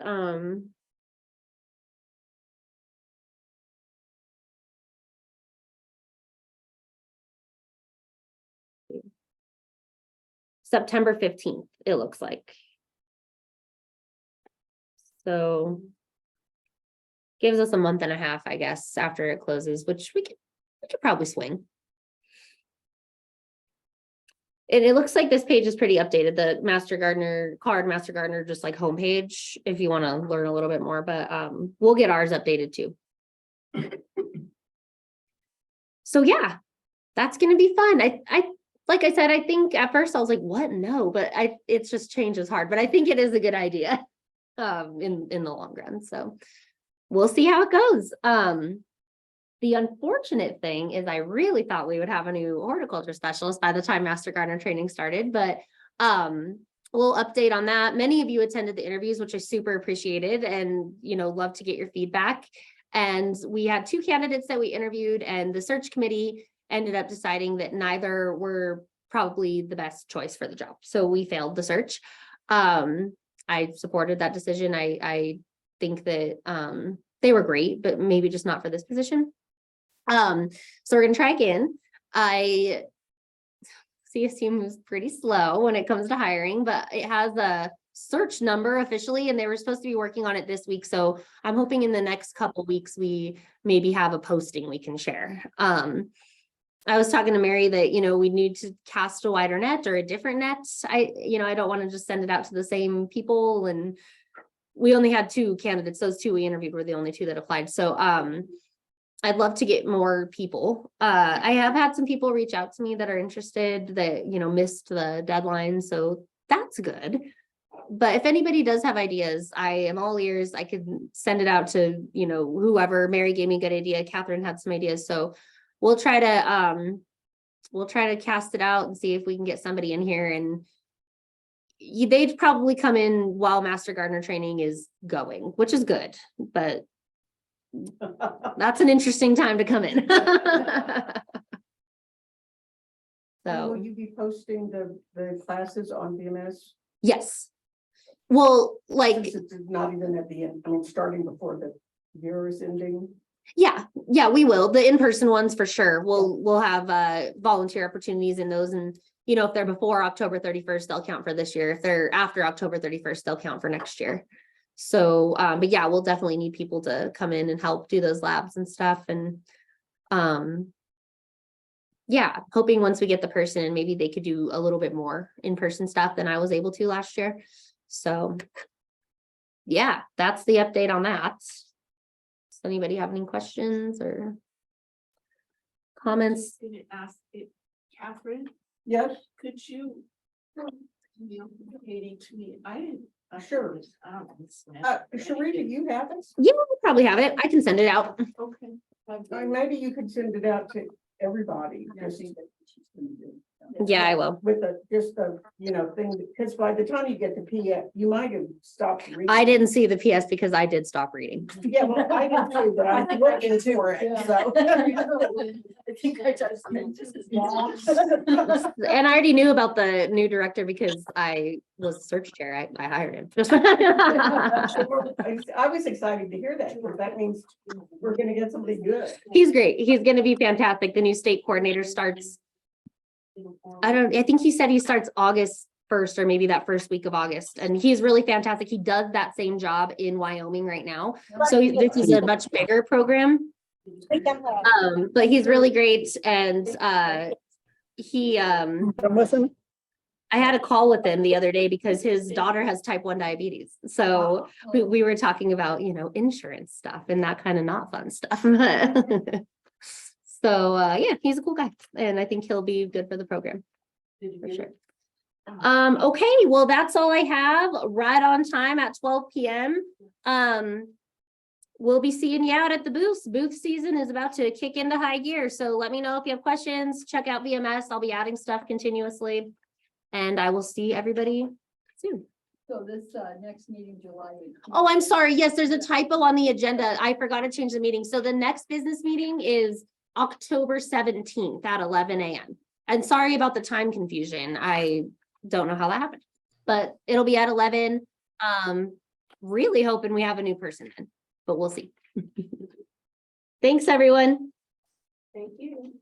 September 15th, it looks like. So gives us a month and a half, I guess, after it closes, which we could probably swing. And it looks like this page is pretty updated, the Master Gardener just like homepage, if you want to learn a little bit more, but we'll get ours updated too. So yeah, that's gonna be fun. I like I said, I think at first I was like, what? No, but it's just change is hard, but I think it is a good idea in the long run. So we'll see how it goes. The unfortunate thing is I really thought we would have a new horticulture specialist by the time Master Gardener training started, but we'll update on that. Many of you attended the interviews, which I super appreciated and, you know, love to get your feedback. And we had 2 candidates that we interviewed and the search committee ended up deciding that neither were probably the best choice for the job. So we failed the search. I supported that decision. I think that they were great, but maybe just not for this position. So we're gonna try again. CSU moves pretty slow when it comes to hiring, but it has a search number officially, and they were supposed to be working on it this week. So I'm hoping in the next couple weeks we maybe have a posting we can share. I was talking to Mary that, you know, we need to cast a wider net or a different net. I don't want to just send it out to the same people, and we only had 2 candidates. Those 2 we interviewed were the only 2 that applied. So I'd love to get more people. I have had some people reach out to me that are interested that, you know, missed the deadline. So that's good. but if anybody does have ideas, I am all ears. I could send it out to, you know, whoever. Mary gave me a good idea. Catherine had some ideas, so we'll try to cast it out and see if we can get somebody in here, and they'd probably come in while Master Gardener training is going, which is good, but that's an interesting time to come in. Will So, you be posting the classes on VMS? yes. Well, like, Since it's not even at the end, I mean, starting before the year is ending. yeah, we will. The in-person ones for sure. We'll have volunteer opportunities in those, and you know, if they're before October 31st, they'll count for this year. If they're after October 31st, they'll count for next year. So, but yeah, we'll definitely need people to come in and help do those labs and stuff, and yeah, hoping once we get the person in, maybe they could do a little bit more in-person stuff than I was able to last year. So yeah, that's the update on that. Does anybody have any questions or comments? Just gonna ask it, Catherine, Yes, could you? Communicating to me, I didn't. Sure. I don't understand. Sharita, you have it? Yeah, we'll probably have it. I can send it out. Okay. Or maybe you could send it out to everybody. Just Yeah, I will. with just the, you know, thing, because by the time you get to PF, you might have stopped reading. I didn't see the PS because I did stop reading. Yeah, well, I did too, but I'm looking for it, so. I think I just. And I already knew about the new director because I was search chair. I hired him. I was excited to hear that, because that means we're gonna get somebody good. He's great. He's gonna be fantastic. The new state coordinator starts, I think he said he starts August 1st or maybe that first week of August. And he's really fantastic. He does that same job in Wyoming right now. So this is a much bigger program. But he's really great, and he I'm listening. I had a call with him the other day because his daughter has type 1 diabetes. So we were talking about, you know, insurance stuff and that kind of not fun stuff. So yeah, he's a cool guy, and I think he'll be good for the program for sure. Okay, well, that's all I have. Right on time at 12 p.m. We'll be seeing you out at the booths. Booth season is about to kick into high gear. So let me know if you have questions. Check out VMS. I'll be adding stuff continuously. And I will see everybody soon. So this, next meeting, July 18th. Oh, I'm sorry. Yes, there's a typo on the agenda. I forgot to change the meeting. So the next business meeting is October 17th at 11 a.m. And sorry about the time confusion. I don't know how that happened, but it'll be at 11. Really hoping we have a new person then, but we'll see. Thanks, everyone. Thank you.